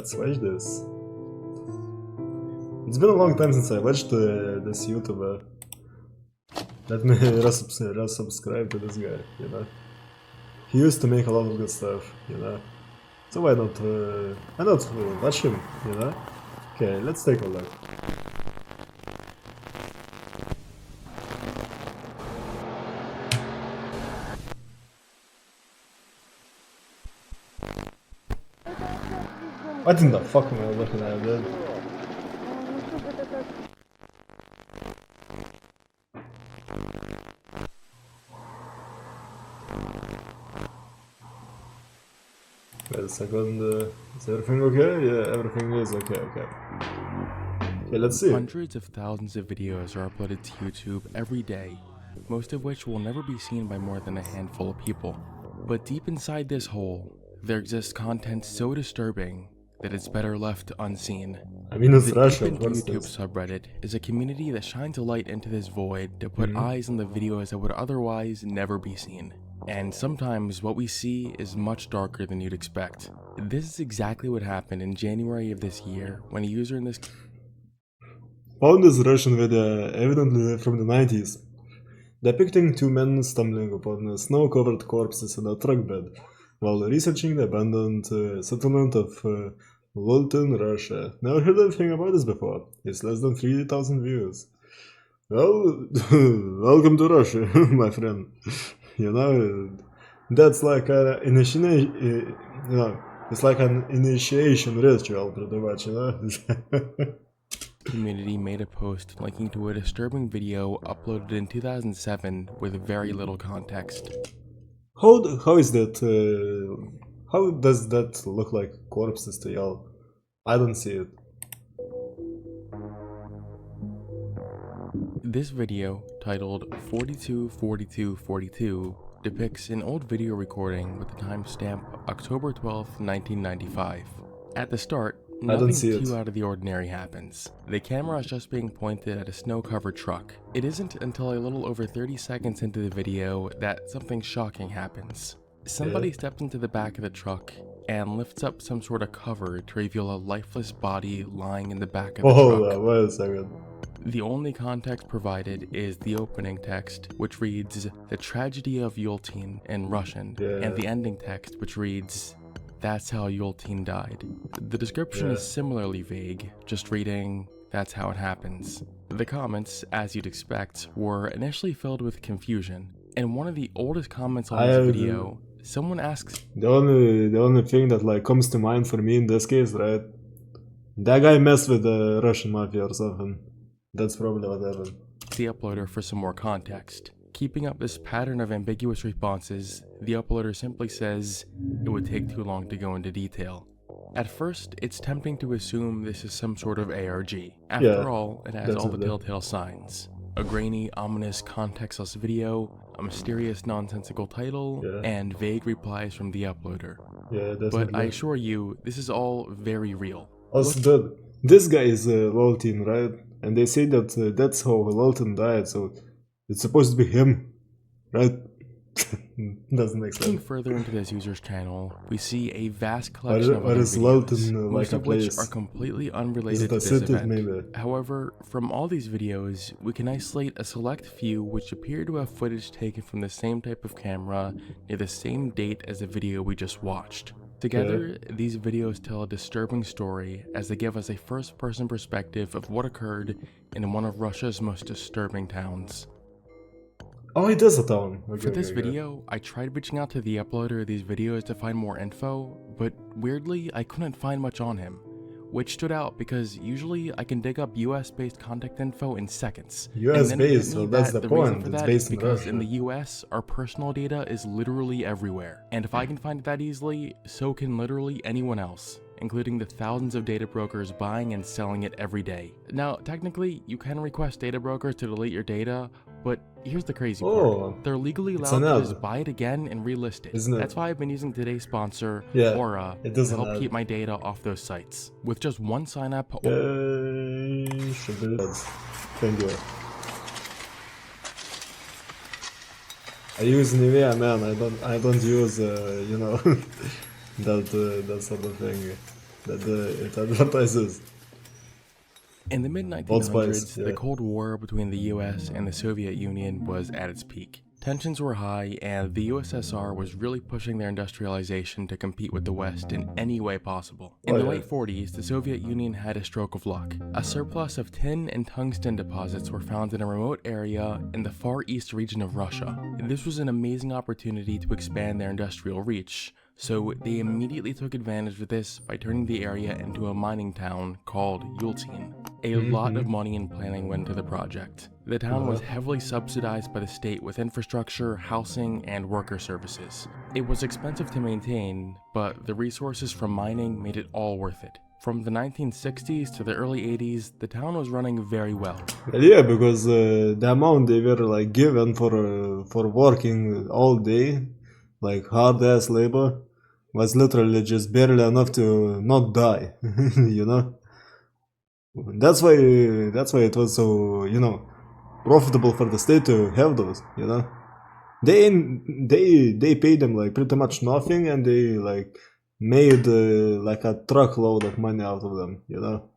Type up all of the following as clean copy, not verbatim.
Let's watch this. It's been a long time since I watched this YouTuber. Let me resubscribe to this guy, you know. He used to make a lot of good stuff, you know. So why not watch him, you know? Okay, let's take a look. What in the fuck am I looking at, dude? Wait a second, is everything okay? Yeah, everything is okay, okay. Okay, let's see. Hundreds of thousands of videos are uploaded to YouTube every day, most of which will never be seen by more than a handful of people. But deep inside this hole, there exists content so disturbing that it's better left unseen. I mean, it's The Russia, Deep into what's YouTube this? subreddit is a community that shines a light into this void to put eyes on the videos that would otherwise never be seen. And sometimes what we see is much darker than you'd expect. This is exactly what happened in January of this year when a user in this Found this Russian video, evidently from the 90s, depicting two men stumbling upon snow-covered corpses in a truck bed while researching the abandoned settlement of Lultin, Russia. Never heard anything about this before. It's less than 3,000 views. Well, welcome to Russia, my friend. You know, that's like an initiation. You know, it's like an initiation ritual, pretty much. You know. community made a post linking to a disturbing video uploaded in 2007 with very little context. How is that? How does that look like corpses to y'all? I don't see it. This video, titled 424242, depicts an old video recording with the timestamp October 12, 1995. At the start, nothing too out of the ordinary happens. The camera is just being pointed at a snow-covered truck. It isn't until a little over 30 seconds into the video that something shocking happens. Somebody steps into the back of the truck and lifts up some sort of cover to reveal a lifeless body lying in the back of the truck. Wait a second. The only context provided is the opening text, which reads, "The Tragedy of Yultin" in Russian, and the ending text, which reads, "That's how Yultin died." The description is similarly vague, just reading, "That's how it happens." The comments, as you'd expect, were initially filled with confusion. In one of the oldest comments on this video, someone asks, The only thing that like comes to mind for me in this case, right? That guy messed with the Russian mafia or something. That's probably what happened. The uploader for some more context. Keeping up this pattern of ambiguous responses, the uploader simply says, "It would take too long to go into detail." At first, it's tempting to assume this is some sort of ARG. After all, it has all the telltale signs. A grainy, ominous, contextless video, a mysterious, nonsensical title, and vague replies from the uploader. But I assure you, this is all very real. Also, this guy is Lultin, right? And they say that that's how Lultin died, so it's supposed to be him, right? Doesn't make sense. Looking further into this user's channel, we see a vast collection of other videos, most of which are completely unrelated to this event. However, from all these videos, we can isolate a select few which appear to have footage taken from the same type of camera near the same date as the video we just watched. Together, these videos tell a disturbing story as they give us a first-person perspective of what occurred in one of Russia's most disturbing towns. Oh, it is a town. Okay, For this video, I tried reaching out to the uploader of these videos to find more info, but weirdly, I couldn't find much on him, which stood out because usually I can dig up US-based contact info in seconds. US-based, so that's the point, it's based in because Russia. in the US, our personal data is literally everywhere, and if I can find it that easily, so can literally anyone else, including the thousands of data brokers buying and selling it every day. Now, technically, you can request data brokers to delete your data, but here's the crazy part. They're legally allowed to just buy it again and relist it. That's why I've been using today's sponsor, Aura, to help keep my data off those sites. With just one sign up. Thank you. I use Nivea, man. I don't use you know that sort of thing. that it advertises. In the mid-1900s, the Cold War between the US and the Soviet Union was at its peak. Tensions were high, and the USSR was really pushing their industrialization to compete with the West in any way possible. In the late 40s, the Soviet Union had a stroke of luck. A surplus of tin and tungsten deposits were found in a remote area in the Far East region of Russia. This was an amazing opportunity to expand their industrial reach, so they immediately took advantage of this by turning the area into a mining town called Yultin. A lot of money and planning went into the project. The town was heavily subsidized by the state with infrastructure, housing, and worker services. It was expensive to maintain, but the resources from mining made it all worth it. From the 1960s to the early 80s, the town was running very well. Yeah, because the amount they were like given for working all day, like hard-ass labor, was literally just barely enough to not die, you know? That's why it was so, you know, profitable for the state to have those, you know? They paid them like pretty much nothing, and they like made like a truckload of money out of them, you know?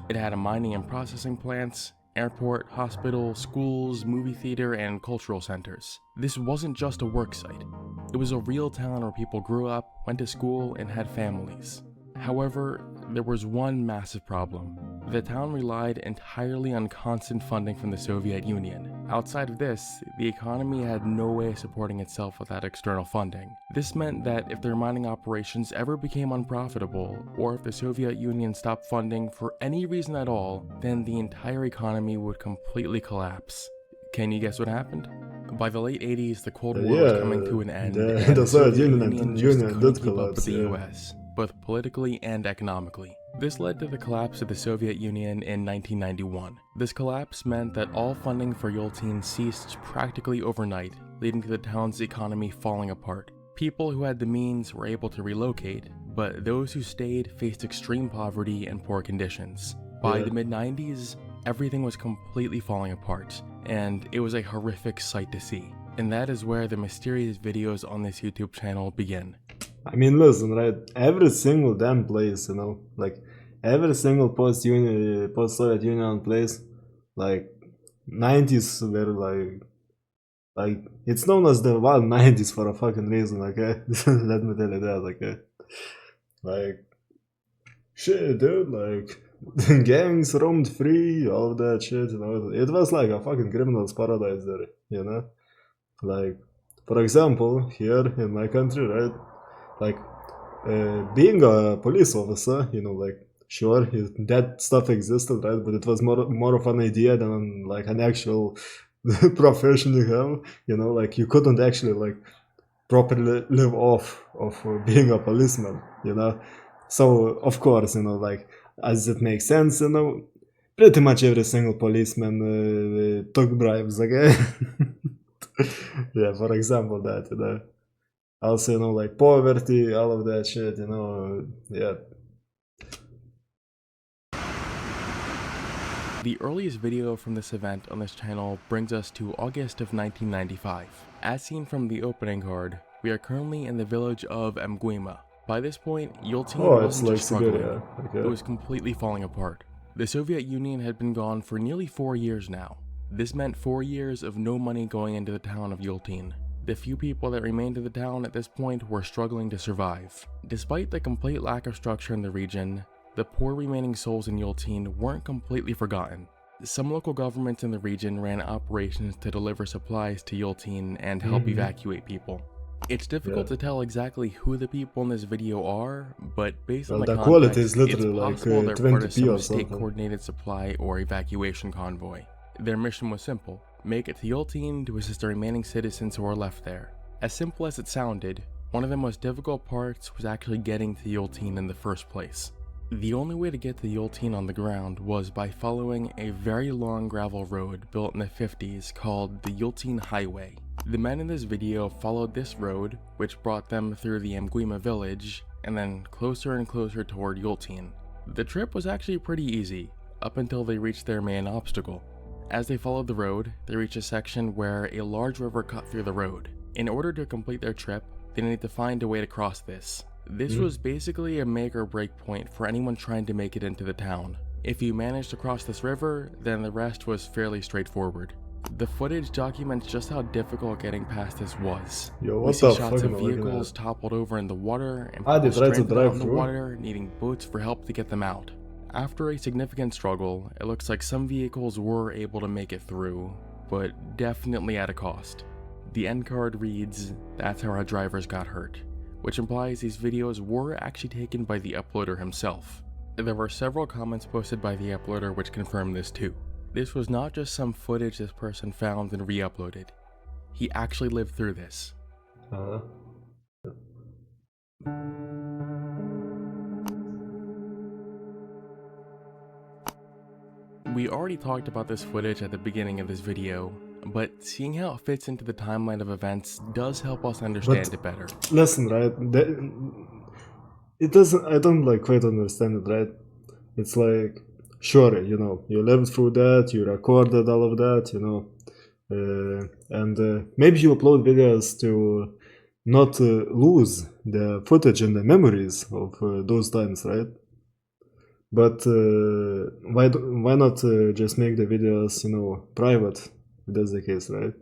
It had a mining and processing plants, airport, hospital, schools, movie theater, and cultural centers. This wasn't just a work site. It was a real town where people grew up, went to school, and had families. However, there was one massive problem. The town relied entirely on constant funding from the Soviet Union. Outside of this, the economy had no way of supporting itself without external funding. This meant that if their mining operations ever became unprofitable, or if the Soviet Union stopped funding for any reason at all, then the entire economy would completely collapse. Can you guess what happened? By the late 80s, the Cold War was coming to an end, and the Soviet Union just couldn't keep up with the US, both politically and economically. This led to the collapse of the Soviet Union in 1991. This collapse meant that all funding for Yultin ceased practically overnight, leading to the town's economy falling apart. People who had the means were able to relocate, but those who stayed faced extreme poverty and poor conditions. By the mid-90s, everything was completely falling apart, and it was a horrific sight to see. And that is where the mysterious videos on this YouTube channel begin. I mean, listen, right? Every single damn place, you know, like every single post-Soviet Union place, like 90s were like it's known as the wild 90s for a fucking reason, okay? Let me tell you that, okay? Like, shit, dude, like gangs roamed free, all that shit, you know. It was like a fucking criminal's paradise there, you know. Like, for example, here in my country, right? Like, being a police officer, you know, like, sure, that stuff existed, right? But it was more of an idea than like an actual profession you have, you know, like you couldn't actually like properly live off of being a policeman, you know. So of course, you know, like, as it makes sense, you know, pretty much every single policeman took bribes, okay? Yeah, for example, that, you know. Also, you know, like poverty, all of that shit, you know, yeah. The earliest video from this event on this channel brings us to August of 1995. As seen from the opening card, we are currently in the village of Mguima. By this point, Yultin wasn't just struggling, it was completely falling apart. The Soviet Union had been gone for nearly 4 years now. This meant 4 years of no money going into the town of Yultin. The few people that remained in the town at this point were struggling to survive. Despite the complete lack of structure in the region, the poor remaining souls in Yultin weren't completely forgotten. Some local governments in the region ran operations to deliver supplies to Yultin and help evacuate people. It's difficult to tell exactly who the people in this video are, but based on the context, quality is literally it's possible like, they're part of some state-coordinated supply or evacuation convoy. Their mission was simple: make it to Yultin to assist the remaining citizens who were left there. As simple as it sounded, one of the most difficult parts was actually getting to Yultin in the first place. The only way to get to Yultin on the ground was by following a very long gravel road built in the 50s called the Yultin Highway. The men in this video followed this road, which brought them through the Mguima village, and then closer and closer toward Yultin. The trip was actually pretty easy, up until they reached their main obstacle. As they followed the road, they reached a section where a large river cut through the road. In order to complete their trip, they needed to find a way to cross this. This was basically a make or break point for anyone trying to make it into the town. If you managed to cross this river, then the rest was fairly straightforward. The footage documents just how difficult getting past this was. Yo, We what see the shots fuck of am I looking vehicles at? toppled over in the water and Ah, they people tried to stranded drive out in the through? water needing boats for help to get them out. After a significant struggle, it looks like some vehicles were able to make it through, but definitely at a cost. The end card reads, "That's how our drivers got hurt," which implies these videos were actually taken by the uploader himself. There were several comments posted by the uploader which confirm this too. This was not just some footage this person found and re-uploaded. He actually lived through this. We already talked about this footage at the beginning of this video, but seeing how it fits into the timeline of events does help us understand it better. Listen, right? It doesn't. I don't like quite understand it, right? It's like, sure, you know, you lived through that, you recorded all of that, you know, and maybe you upload videos to not lose the footage and the memories of those times, right? But why not just make the videos, you know, private? If that's the case, right?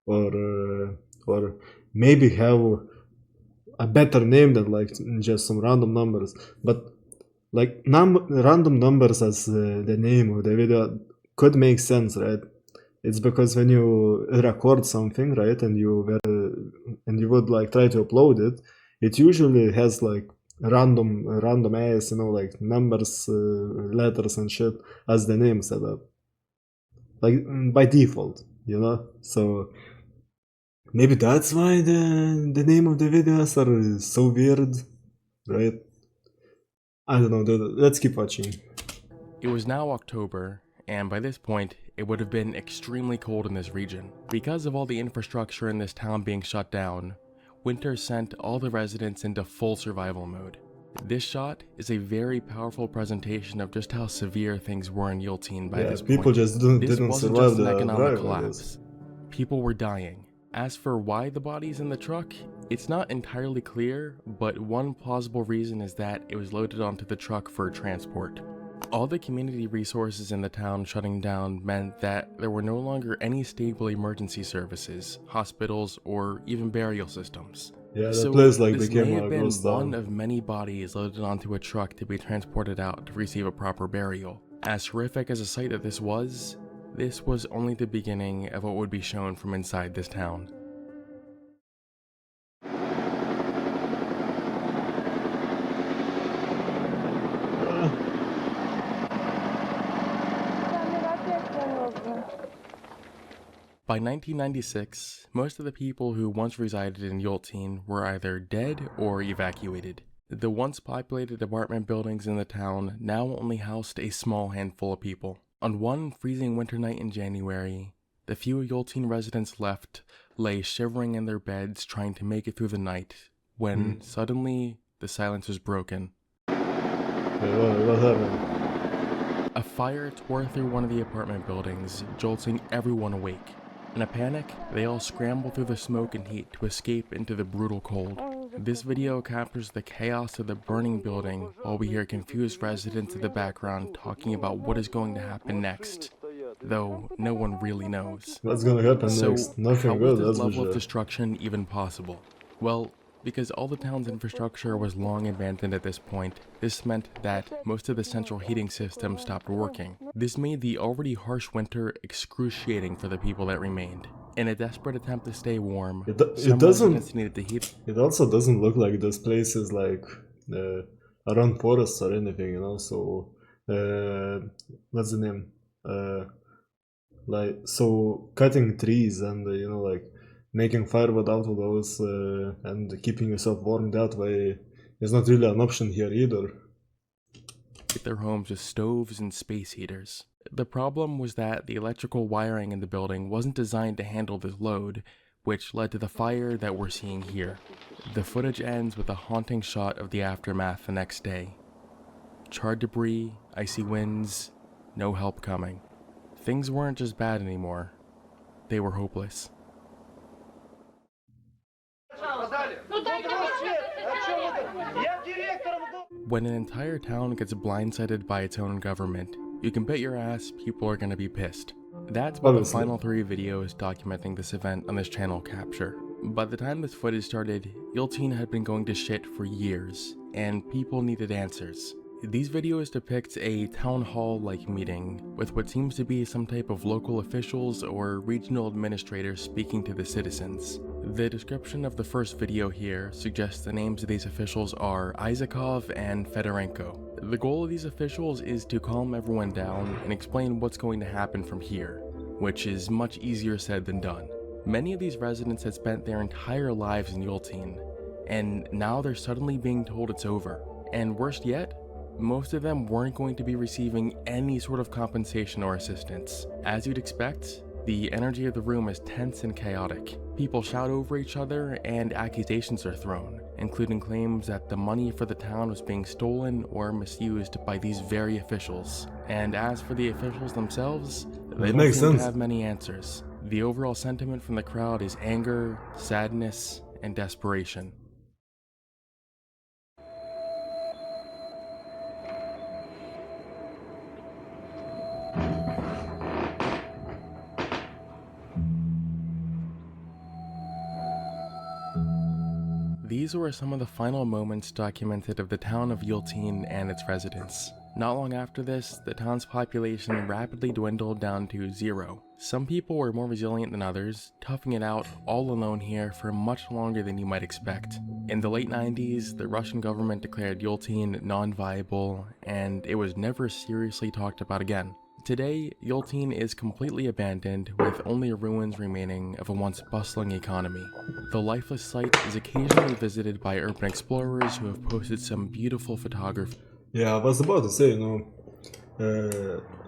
Or maybe have a better name than like just some random numbers. But like random numbers as the name of the video could make sense, right? It's because when you record something, right, and you would like try to upload it, it usually has like random ass, you know, like numbers, letters and shit as the name set up, like by default, you know. So maybe that's why the name of the videos are so weird, right? I don't know, dude. Let's keep watching. It was now October, and by this point, it would have been extremely cold in this region. Because of all the infrastructure in this town being shut down, winter sent all the residents into full survival mode. This shot is a very powerful presentation of just how severe things were in Yultine by this point. People just didn't wasn't survive just an the economic drive, collapse. People were dying. As for why the body's in the truck, it's not entirely clear, but one plausible reason is that it was loaded onto the truck for transport. All the community resources in the town shutting down meant that there were no longer any stable emergency services, hospitals, or even burial systems. Yeah, So that place like this became may a have been ghost one town. of many bodies loaded onto a truck to be transported out to receive a proper burial. As horrific as a sight that this was only the beginning of what would be shown from inside this town. By 1996, most of the people who once resided in Yultine were either dead or evacuated. The once populated apartment buildings in the town now only housed a small handful of people. On one freezing winter night in January, the few Yultine residents left lay shivering in their beds trying to make it through the night, when suddenly the silence was broken. What happened? A fire tore through one of the apartment buildings, jolting everyone awake. In a panic, they all scramble through the smoke and heat to escape into the brutal cold. This video captures the chaos of the burning building while we hear confused residents in the background talking about what is going to happen next, though no one really knows. What's gonna happen So, next? how Nothing was good, this that's for level of sure. destruction even possible? Well, because all the town's infrastructure was long abandoned at this point, this meant that most of the central heating system stopped working. This made the already harsh winter excruciating for the people that remained. In a desperate attempt to stay warm, some residents needed to heat. It also doesn't look like this place is like around forests or anything, you know. So what's the name? Like, so cutting trees and you know, like making firewood out of those and keeping yourself warm that way is not really an option here either. Their homes with stoves and space heaters. The problem was that the electrical wiring in the building wasn't designed to handle this load, which led to the fire that we're seeing here. The footage ends with a haunting shot of the aftermath the next day. Charred debris, icy winds, no help coming. Things weren't just bad anymore, they were hopeless. When an entire town gets blindsided by its own government, you can bet your ass people are gonna be pissed. That's what the final 3 videos documenting this event on this channel capture. By the time this footage started, Yultene had been going to shit for years, and people needed answers. These videos depict a town hall-like meeting, with what seems to be some type of local officials or regional administrators speaking to the citizens. The description of the first video here suggests the names of these officials are Isakov and Fedorenko. The goal of these officials is to calm everyone down and explain what's going to happen from here, which is much easier said than done. Many of these residents had spent their entire lives in Yultene, and now they're suddenly being told it's over. And worst yet, most of them weren't going to be receiving any sort of compensation or assistance. As you'd expect, the energy of the room is tense and chaotic. People shout over each other and accusations are thrown, including claims that the money for the town was being stolen or misused by these very officials. And as for the officials themselves, they don't seem to have many answers. The overall sentiment from the crowd is anger, sadness, and desperation. These were some of the final moments documented of the town of Yultene and its residents. Not long after this, the town's population rapidly dwindled down to 0. Some people were more resilient than others, toughing it out all alone here for much longer than you might expect. In the late 90s, the Russian government declared Yultene non-viable, and it was never seriously talked about again. Today, Yultene is completely abandoned, with only ruins remaining of a once bustling economy. The lifeless site is occasionally visited by urban explorers who have posted some beautiful photography. Yeah, I was about to say,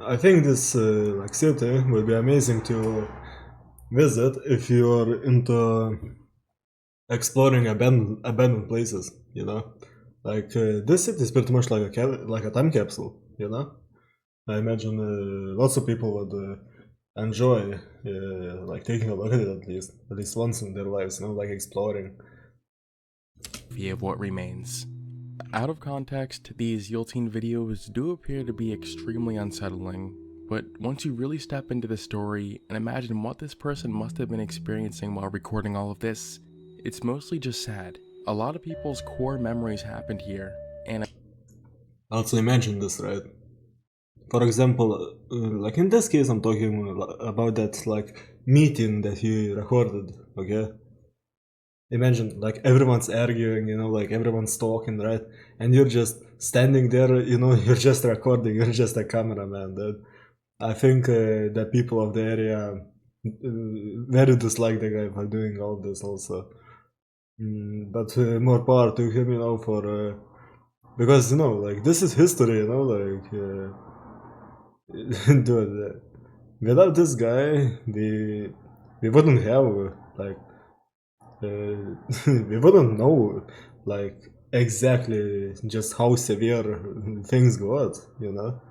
I think this city will be amazing to visit if you're into exploring abandoned places, you know? This city is pretty much like a time capsule, you know? I imagine lots of people would enjoy taking a look at it at least once in their lives, you know, like exploring. Of what remains. Out of context, these Yultene videos do appear to be extremely unsettling, but once you really step into the story and imagine what this person must have been experiencing while recording all of this, it's mostly just sad. A lot of people's core memories happened here, and also imagine this, right? For example, in this case I'm talking about that meeting that he recorded, okay? Imagine everyone's arguing, you know, everyone's talking, right? And you're just standing there, you know, you're just recording, you're just a cameraman, dude. I think the people of the area very dislike the guy for doing all this also. But more power to him, you know, for because, you know, this is history, you know, dude, without this guy, we wouldn't have we wouldn't know exactly just how severe things got, you know.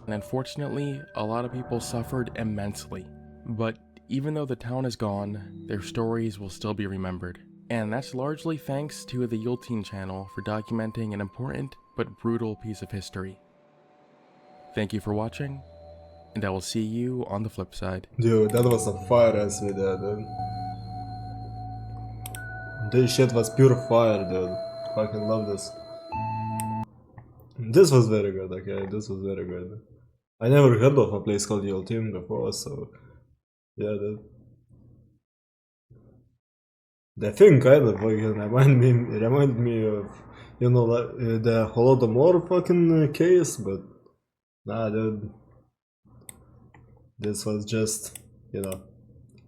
And unfortunately, a lot of people suffered immensely. But even though the town is gone, their stories will still be remembered. And that's largely thanks to the Yultene channel for documenting an important but brutal piece of history. Thank you for watching, and I will see you on the flip side. Dude, that was a fire-ass video, dude. This shit was pure fire, dude. Fucking love this. This was very good, okay? This was very good. I never heard of a place called Yultene before, so... yeah, dude. The thing kind of fucking remind me of, you know, the Holodomor fucking case, but... nah, dude. This was just, you know,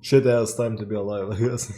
shit ass time to be alive, I guess.